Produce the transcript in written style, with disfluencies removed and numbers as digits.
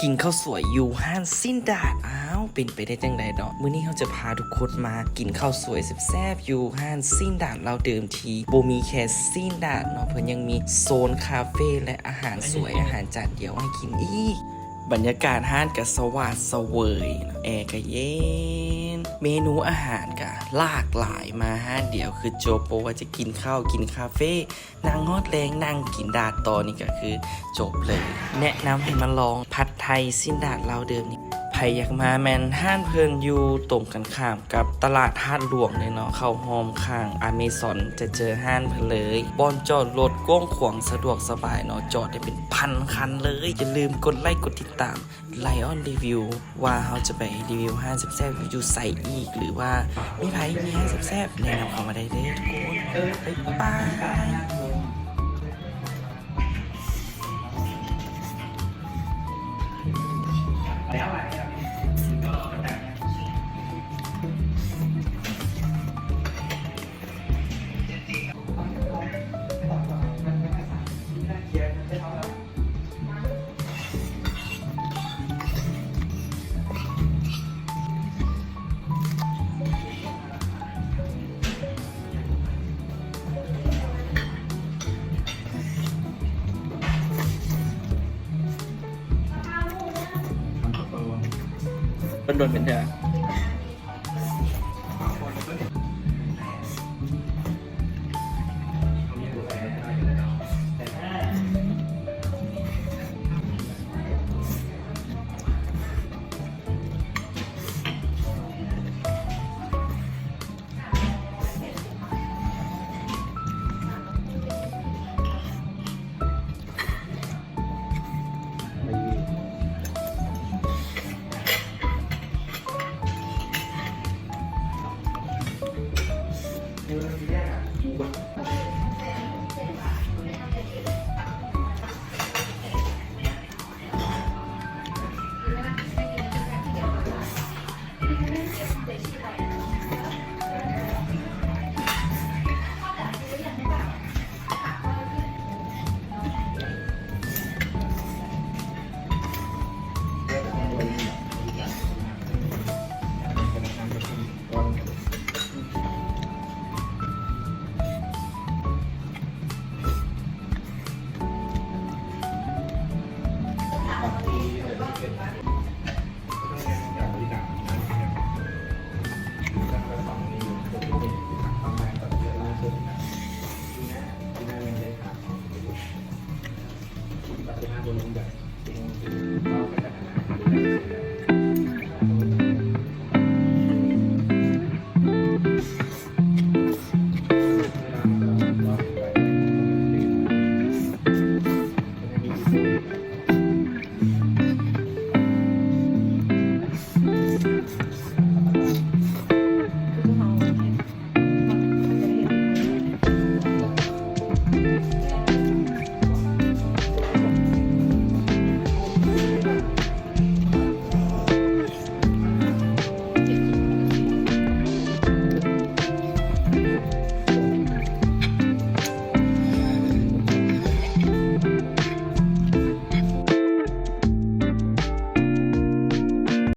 กินข้าวสวยอยู่ห้านสิ้นดาดเป็นไปได้จังใดดอกมื้อนี้เขาจะพาทุกคนมากินข้าวสวยแซ่บๆอยู่ห้านสิ้นดาดเราเดิมทีบ่มีแค่สิ้นดาดเนาะเพิ่นยังมีโซนคาเฟ่และอาหารสวยอาหารจานเดียวให้กินอีกบรรยากาศห้านก็สว่างเสวยแอร์ก็เย็นเมนูอาหารก็หลากหลายมาห้านเดียวคือจบบ่ว่าจะกินข้าวกินคาเฟ่นั่งฮอดแรงนั่งกินดาดต่อนี่ก็คือจบเลยแนะนำให้มาลองผัดไทยสิ้นดาดเราเดิมนี่ใครอยากมาแมนห้านเพิ่นอยู่ตรงกันข้ามกับตลาดห้านหลวงเลยเนาะเข้าหอมข้างอเมซอนจะเจอห้านเพิ่นเลยบอนจอดรถกว้างขวางสะดวกสบายเนาะจอดได้เป็นพันคันเลยอย่าลืมกดไลค์กดติดตาม Lion Review ว่าเราจะไปรีวิวห้านแซ่บๆอยู่ใส่อีกหรือว่ามีไผมีห้านแซ่บๆแนะนำเข้ามาได้เลยทุกคนบ๊ายบายเป็นโดนเป็นเถอะ